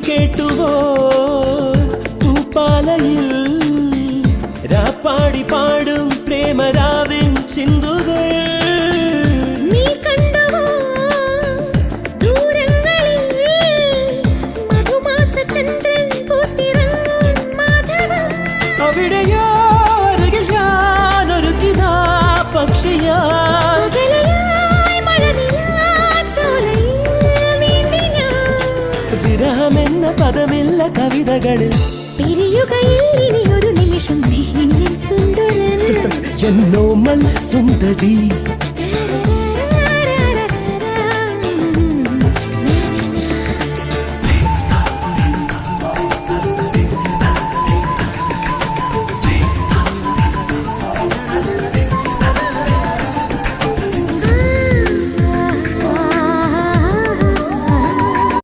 കേട്ടുവോ പൂപ്പാലയിൽ രാപ്പാടി പാടും പ്രേമരാവിൻ ചിന്തുകൾ അവിടെയോ അരികിൽ ഞാനൊരുക്കിനാ പക്ഷിയാ വിരഹമെന്ന പദമില്ല കവിതകളിൽ ഒരു നിമിഷം സുന്ദരൻ എന്നോമൽ സുന്ദരി